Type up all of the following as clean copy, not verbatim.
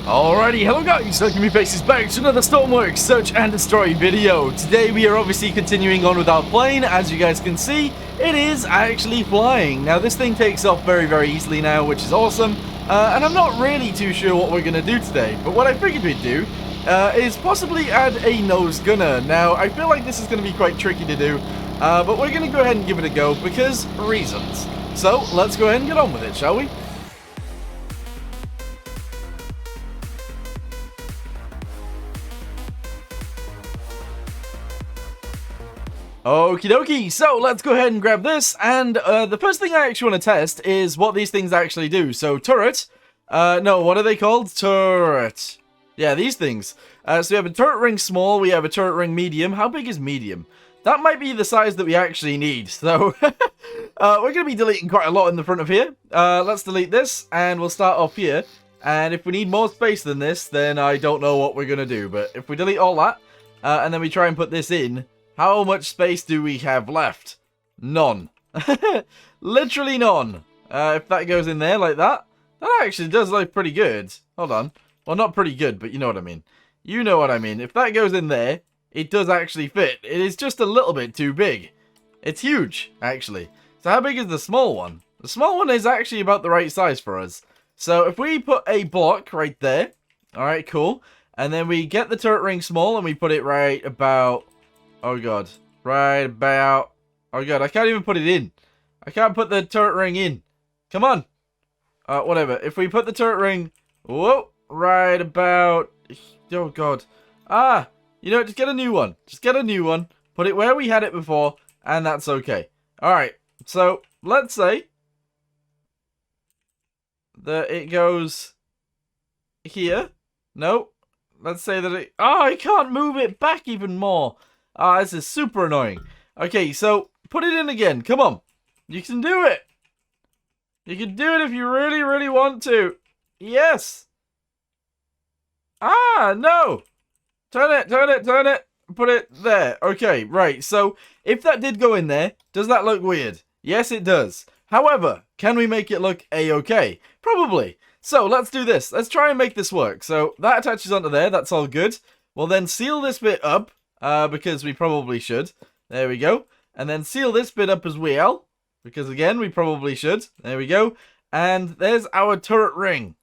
Alrighty, hello guys, welcome your faces back to another Stormworks Search and Destroy video. Today we are obviously continuing on with our plane. As you guys can see, it is actually flying. Now this thing takes off very easily now, which is awesome. And I'm not really too sure what we're going to do today, but what I figured we'd do is possibly add a nose gunner. Now I feel like this is going to be quite tricky to do, but we're going to go ahead and give it a go because reasons. So let's go ahead and get on with it, shall we? Okie dokie, so let's go ahead and grab this, and the first thing I actually want to test is what these things actually do. So turret, no, what are they called? Turret. Yeah, these things. So we have a turret ring small, we have a turret ring medium. How big is medium? That might be the size that we actually need, so we're going to be deleting quite a lot in the front of here. Let's delete this, and we'll start off here. And if we need more space than this, then I don't know what we're going to do. But if we delete all that, and then we try and put this in, how much space do we have left? None. Literally none. If that goes in there like that, that actually does look pretty good. Hold on. Well, not pretty good, but you know what I mean. You know what I mean. If that goes in there, it does actually fit. It is just a little bit too big. It's huge, actually. So how big is the small one? The small one is actually about the right size for us. So if we put a block right there, alright, cool. And then we get the turret ring small and we put it right about... Oh god. Right about... Oh god, I can't even put it in. I can't put the turret ring in. Come on. Whatever. If we put the turret ring... Whoa. Right about... Oh god. Ah. You know, just get a new one. Just get a new one. Put it where we had it before. And that's okay. Alright. So, let's say... that it goes... here. No. Let's say that it... Oh, I can't move it back even more. Ah, this is super annoying. Okay, so put it in again. Come on. You can do it. You can do it if you really want to. Yes. Ah, no. Turn it. Put it there. Okay, right. So if that did go in there, does that look weird? Yes, it does. However, can we make it look a-okay? Probably. So let's do this. Let's try and make this work. So that attaches onto there. That's all good. We'll then seal this bit up. Because we probably should. There we go. And then seal this bit up as well. Because again, we probably should. There we go. And there's our turret ring.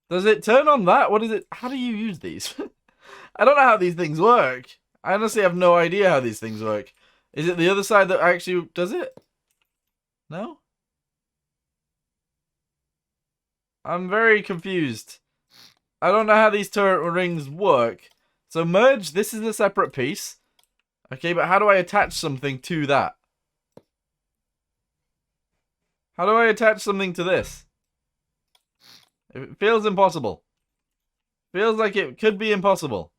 Does it turn on that? What is it? How do you use these? I don't know how these things work. I honestly have no idea how these things work. Is it the other side that actually does it? No? I'm very confused. I don't know how these turret rings work. So merge, this is a separate piece. Okay, but how do I attach something to that? How do I attach something to this? It feels impossible. Feels like it could be impossible.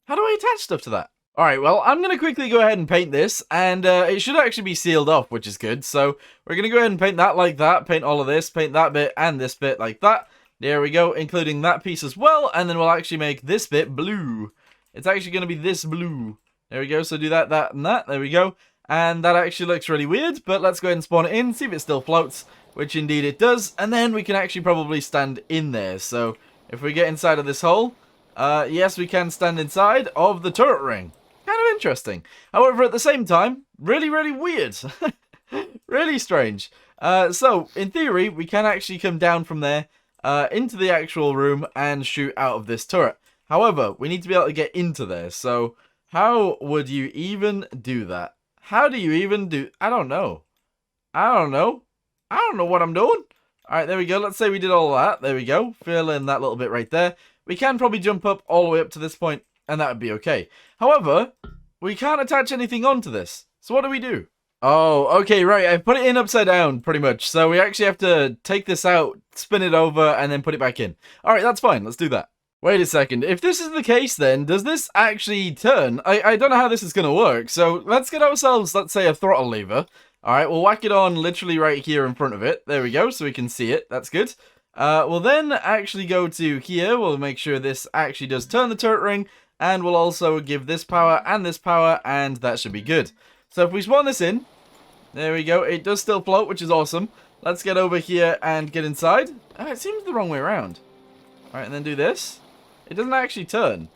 How do I attach stuff to that? Alright, well, I'm going to quickly go ahead and paint this. And it should actually be sealed off, which is good. So we're going to go ahead and paint that like that. Paint all of this. Paint that bit and this bit like that. There we go, including that piece as well. And then we'll actually make this bit blue. It's actually going to be this blue. There we go. So do that, that, and that. There we go. And that actually looks really weird. But let's go ahead and spawn it in. See if it still floats. Which indeed it does. And then we can actually probably stand in there. So if we get inside of this hole. Yes, we can stand inside of the turret ring. Kind of interesting. However, at the same time, really weird. Really strange. So in theory, we can actually come down from there. Into the actual room and shoot out of this turret. However, we need to be able to get into there. So, how would you even do that? How do you even do... I don't know. I don't know what I'm doing. Alright, there we go. Let's say we did all that. There we go. Fill in that little bit right there. We can probably jump up all the way up to this point, and that would be okay. However, we can't attach anything onto this. So what do we do? Oh, okay, right. I put it in upside down, pretty much. So we actually have to take this out, spin it over, and then put it back in. Alright, that's fine. Let's do that. Wait a second. If this is the case, then, does this actually turn? I don't know how this is going to work. So let's get ourselves, let's say, a throttle lever. Alright, we'll whack it on literally right here in front of it. There we go, so we can see it. That's good. We'll then actually go to here. We'll make sure this actually does turn the turret ring. And we'll also give this power, and that should be good. So if we spawn this in, there we go. It does still float, which is awesome. Let's get over here and get inside. Oh, it seems the wrong way around. Alright, and then do this. It doesn't actually turn.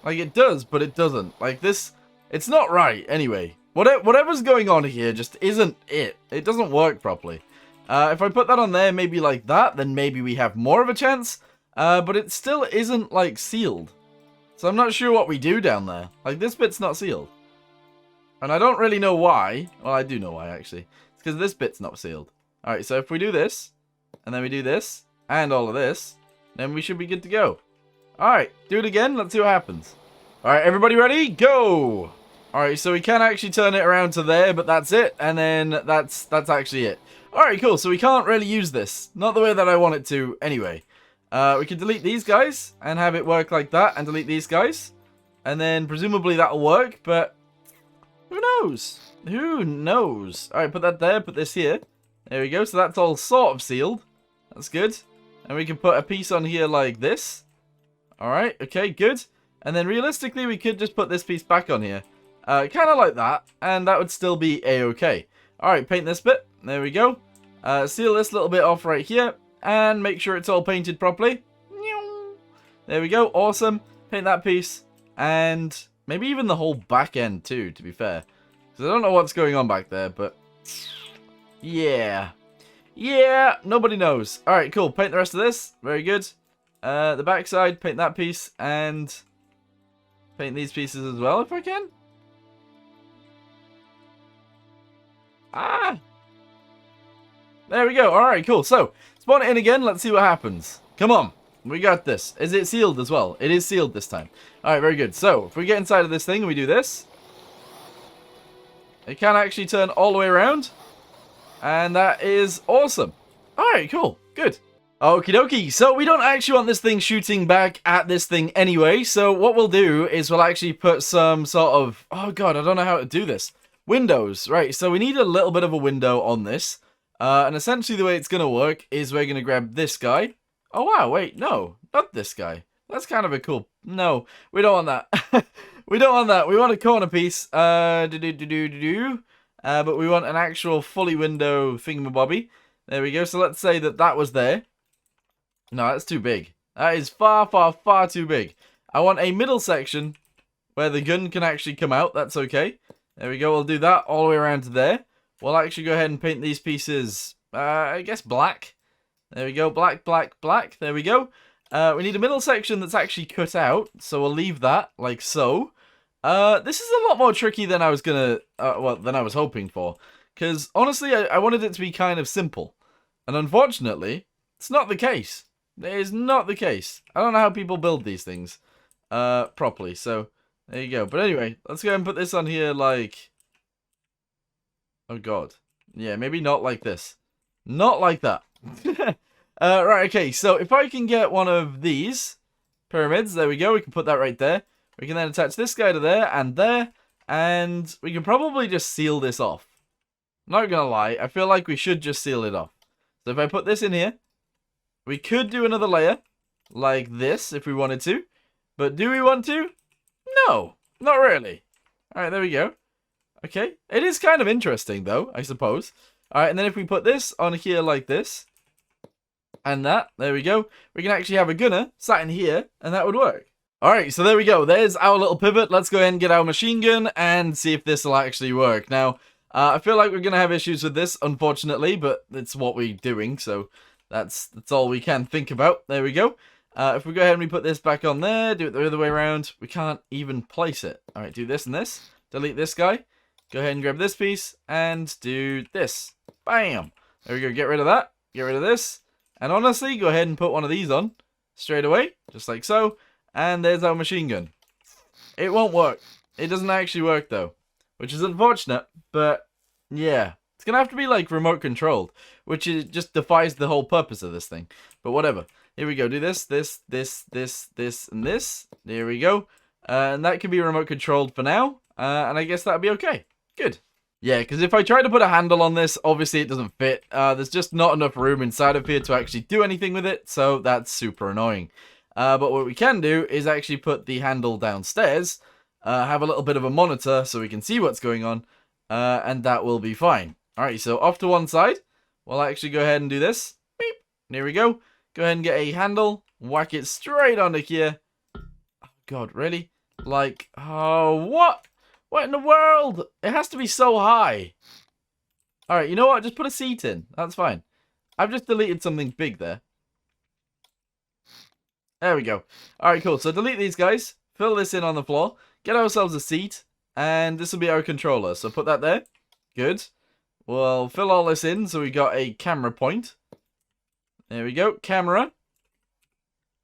Like, it does, but it doesn't. Like, this... It's not right, anyway. Whatever's going on here just isn't it. It doesn't work properly. If I put that on there, maybe like that, then maybe we have more of a chance. But it still isn't, like, sealed. So I'm not sure what we do down there. Like, this bit's not sealed. And I don't really know why. Well, I do know why, actually. It's because this bit's not sealed. Alright, so if we do this, and then we do this, and all of this, then we should be good to go. Alright, do it again. Let's see what happens. Alright, everybody ready? Go! Alright, so we can actually turn it around to there, but that's it. And then that's actually it. Alright, cool. So we can't really use this. Not the way that I want it to anyway. We can delete these guys and have it work like that, and delete these guys. And then presumably that'll work, but who knows? Who knows? Alright, put that there, put this here. There we go. So that's all sort of sealed. That's good. And we can put a piece on here like this. Alright, okay, good. And then realistically, we could just put this piece back on here. Kind of like that, and that would still be a-okay. Alright, paint this bit. There we go. Seal this little bit off right here, and make sure it's all painted properly. There we go, awesome. Paint that piece, and maybe even the whole back end too, to be fair. Because I don't know what's going on back there, but yeah. Yeah, nobody knows. Alright, cool. Paint the rest of this. Very good. The back side, paint that piece, and paint these pieces as well if I can. Ah! There we go. Alright, cool. So, spawn it in again. Let's see what happens. Come on. We got this. Is it sealed as well? It is sealed this time. Alright, very good. So, if we get inside of this thing and we do this, it can actually turn all the way around. And that is awesome. Alright, cool. Good. Okie dokie. So, we don't actually want this thing shooting back at this thing anyway. So, what we'll do is we'll actually put some sort of... Oh, God, I don't know how to do this. Windows. Right, so we need a little bit of a window on this. And essentially the way it's going to work is we're going to grab this guy. Oh, wow, wait, no, not this guy. That's kind of a cool... No, we don't want that. We don't want that. We want a corner piece. But we want an actual fully window thingamabobby. There we go. So let's say that that was there. No, that's too big. That is far, far, far too big. I want a middle section where the gun can actually come out. That's okay. There we go. We'll do that all the way around to there. We'll actually go ahead and paint these pieces, I guess black. There we go. Black, black, black. There we go. We need a middle section that's actually cut out. So we'll leave that like so. This is a lot more tricky than I was gonna, than I was hoping for. Because honestly, I wanted it to be kind of simple. And unfortunately, it's not the case. It is not the case. I don't know how people build these things properly. So there you go. But anyway, let's go ahead and put this on here like... Oh, God. Yeah, maybe not like this. Not like that. Right, okay. So if I can get one of these pyramids, there we go. We can put that right there. We can then attach this guy to there. And we can probably just seal this off. Not gonna lie. I feel like we should just seal it off. So if I put this in here, we could do another layer like this if we wanted to. But do we want to? No, not really. All right, there we go. Okay, it is kind of interesting though, I suppose. Alright, and then if we put this on here like this, and that, there we go, we can actually have a gunner sat in here, and that would work. Alright, so there we go, there's our little pivot. Let's go ahead and get our machine gun, and see if this will actually work. Now, I feel like we're going to have issues with this, unfortunately, but it's what we're doing, so that's all we can think about. There we go. If we go ahead and we put this back on there, do it the other way around, we can't even place it. Alright, do this and this, delete this guy. Go ahead and grab this piece and do this. Bam! There we go. Get rid of that. Get rid of this. And honestly, go ahead and put one of these on straight away, just like so. And there's our machine gun. It won't work. It doesn't actually work though, which is unfortunate. But yeah, it's gonna have to be like remote controlled, which is just defies the whole purpose of this thing. But whatever. Here we go. Do this, this, this, this, this, and this. There we go. And that can be remote controlled for now. And I guess that'll be okay. Good. Yeah, because if I try to put a handle on this, obviously it doesn't fit. There's just not enough room inside of here to actually do anything with it, so that's super annoying. But what we can do is actually put the handle downstairs, have a little bit of a monitor so we can see what's going on, and that will be fine. Alright, so off to one side, we'll actually go ahead and do this. Beep. There we go. Go ahead and get a handle Whack it straight onto here. Oh, God, really? Like, oh, what? What in the world? It has to be so high. Alright, you know what? Just put a seat in. That's fine. I've just deleted something big there. There we go. Alright, cool. So delete these guys. Fill this in on the floor. Get ourselves a seat. And this will be our controller. So put that there. Good. We'll fill all this in so we got a camera point. There we go. Camera.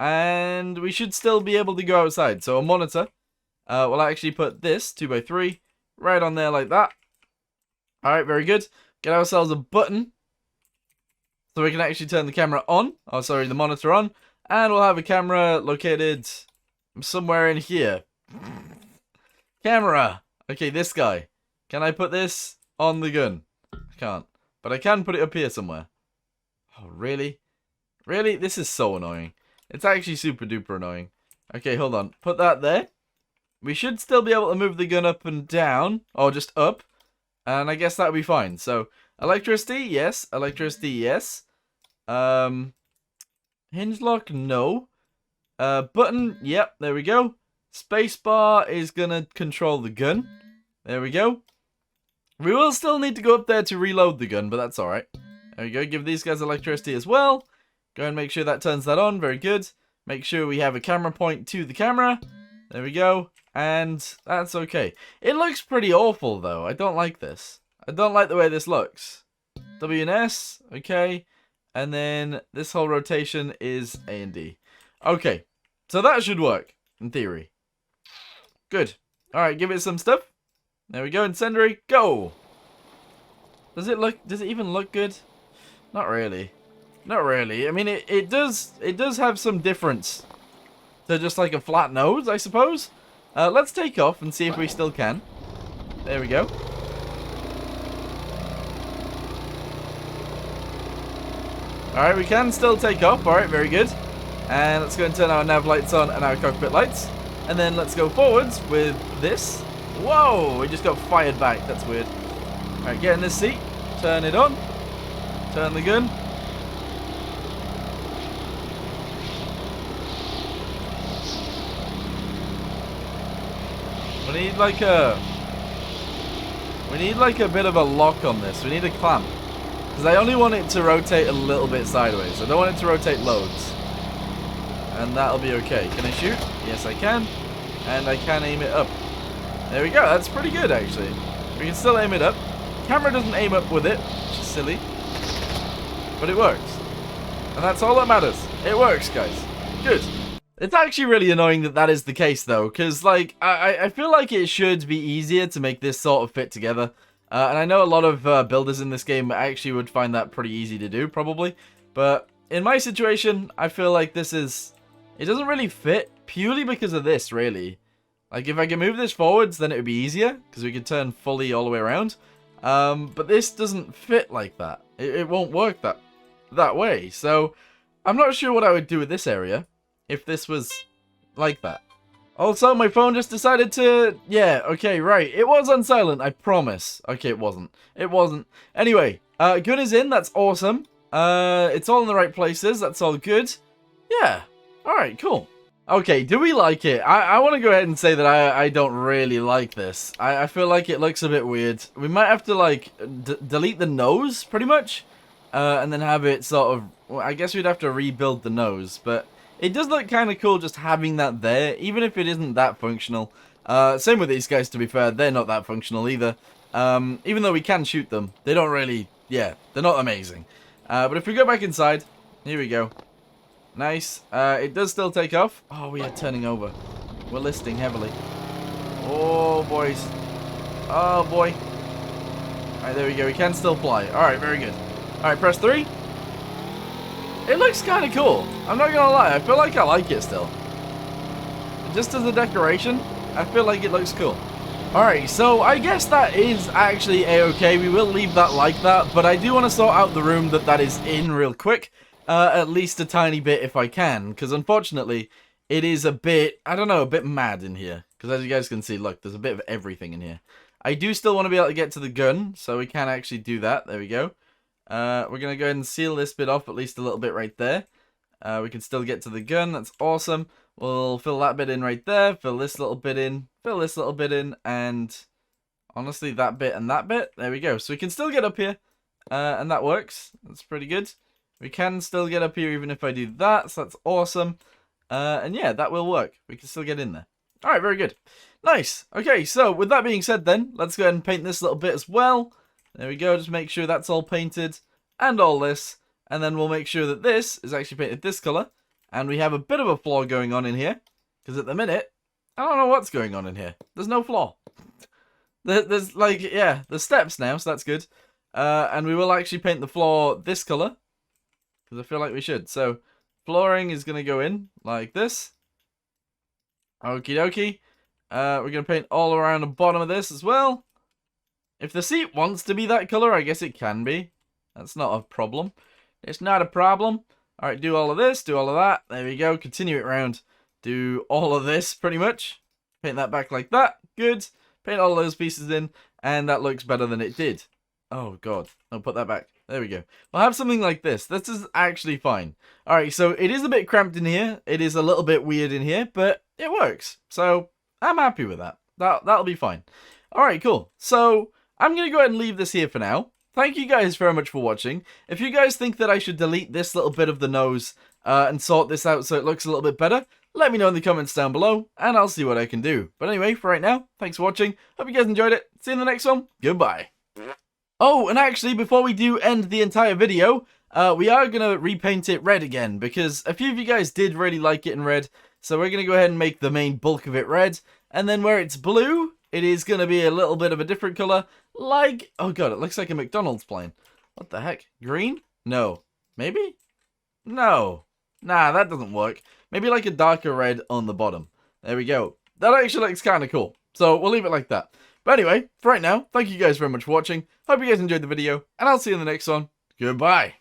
And we should still be able to go outside. So a monitor. We'll actually put this 2x3 right on there like that. Alright, very good. Get ourselves a button so we can actually turn the camera on. Oh, sorry, the monitor on. And we'll have a camera located somewhere in here. Camera. Okay, this guy. Can I put this on the gun? I can't. But I can put it up here somewhere. Oh, really? Really? This is so annoying. It's actually super duper annoying. Okay, hold on. Put that there. We should still be able to move the gun up and down. Or just up. And I guess that'll be fine. So, electricity, yes. Electricity, yes. Hinge lock, no. Button, yep, there we go. Spacebar is gonna control the gun. There we go. We will still need to go up there to reload the gun, but that's alright. There we go, give these guys electricity as well. Go and make sure that turns that on, very good. Make sure we have a camera point to the camera. There we go. And that's okay. It looks pretty awful, though. I don't like this. I don't like the way this looks. W and S, okay. And then this whole rotation is A and D. Okay, so that should work, in theory. Good. Alright, give it some stuff. There we go, incendiary, go! Does it even look good? Not really. Not really. I mean, it does have some difference to just like a flat nose, I suppose. Let's take off and see if we still can. There we go. Alright, we can still take off. Alright, very good. And let's go and turn our nav lights on and our cockpit lights. And then let's go forwards with this. Whoa, we just got fired back. That's weird. Alright, get in this seat. Turn it on. Turn the gun. We need like a bit of a lock on this. We need a clamp. Because I only want it to rotate a little bit sideways. I don't want it to rotate loads. And that'll be okay. Can I shoot? Yes, I can. And I can aim it up. There we go. That's pretty good, actually. We can still aim it up. Camera doesn't aim up with it, which is silly. But it works. And that's all that matters. It works, guys. Good. It's actually really annoying that that is the case, though, because, like, I feel like it should be easier to make this sort of fit together. And I know a lot of builders in this game actually would find that pretty easy to do, probably. But in my situation, I feel like this is... It doesn't really fit, purely because of this, really. Like, if I can move this forwards, then it would be easier, because we could turn fully all the way around. But this doesn't fit like that. It won't work that way. So, I'm not sure what I would do with this area if this was like that. Also, my phone just decided to... Yeah, okay, right. It was on silent, I promise. Okay, it wasn't. It wasn't. Anyway, gun is in. That's awesome. It's all in the right places. That's all good. Yeah. Alright, cool. Okay, do we like it? I want to go ahead and say that I don't really like this. I feel like it looks a bit weird. We might have to, like, delete the nose, pretty much. And then have it sort of... Well, I guess we'd have to rebuild the nose, but... It does look kind of cool just having that there, even if it isn't that functional. Same with these guys, to be fair. They're not that functional either. Even though we can shoot them, they don't really... Yeah, they're not amazing. But if we go back inside, here we go. Nice. It does still take off. Oh, we are turning over. We're listing heavily. Oh, boys. Oh, boy. Alright, there we go. We can still fly. Alright, very good. Alright, press 3. It looks kind of cool. I'm not gonna lie. I feel like I like it still. Just as a decoration, I feel like it looks cool. Alright, so I guess that is actually a-okay. We will leave that like that, but I do want to sort out the room that is in real quick. At least a tiny bit if I can, because unfortunately, it is a bit, I don't know, a bit mad in here. Because as you guys can see, look, there's a bit of everything in here. I do still want to be able to get to the gun, so we can actually do that. There we go. We're going to go ahead and seal this bit off at least a little bit right there. We can still get to the gun. That's awesome. We'll fill that bit in right there. Fill this little bit in. Fill this little bit in. And honestly, that bit and that bit. There we go. So we can still get up here. And that works. That's pretty good. We can still get up here even if I do that. So that's awesome. And yeah, that will work. We can still get in there. Alright, very good. Nice. Okay, so with that being said then, let's go ahead and paint this little bit as well. There we go. Just make sure that's all painted. And all this. And then we'll make sure that this is actually painted this color. And we have a bit of a flaw going on in here. Because at the minute, I don't know what's going on in here. There's no flaw. There's like, yeah, there's steps now, so that's good. And we will actually paint the floor this color. Because I feel like we should. So, flooring is going to go in like this. Okie dokie. We're going to paint all around the bottom of this as well. If the seat wants to be that color, I guess it can be. That's not a problem. It's not a problem. Alright, do all of this, do all of that. There we go. Continue it around. Do all of this, pretty much. Paint that back like that. Good. Paint all those pieces in. And that looks better than it did. Oh, God. I'll put that back. There we go. We'll have something like this. This is actually fine. Alright, so it is a bit cramped in here. It is a little bit weird in here, but it works. So, I'm happy with that. That'll be fine. Alright, cool. So, I'm going to go ahead and leave this here for now. Thank you guys very much for watching. If you guys think that I should delete this little bit of the nose and sort this out so it looks a little bit better, let me know in the comments down below, and I'll see what I can do. But anyway, for right now, thanks for watching. Hope you guys enjoyed it. See you in the next one. Goodbye. Oh, and actually, before we do end the entire video, we are going to repaint it red again, because a few of you guys did really like it in red, so we're going to go ahead and make the main bulk of it red, and then where it's blue, it is going to be a little bit of a different color, like, oh god, it looks like a McDonald's plane. What the heck? Green? No. Maybe? No. Nah, that doesn't work. Maybe like a darker red on the bottom. There we go. That actually looks kind of cool, so we'll leave it like that. But anyway, for right now, thank you guys very much for watching. Hope you guys enjoyed the video, and I'll see you in the next one. Goodbye.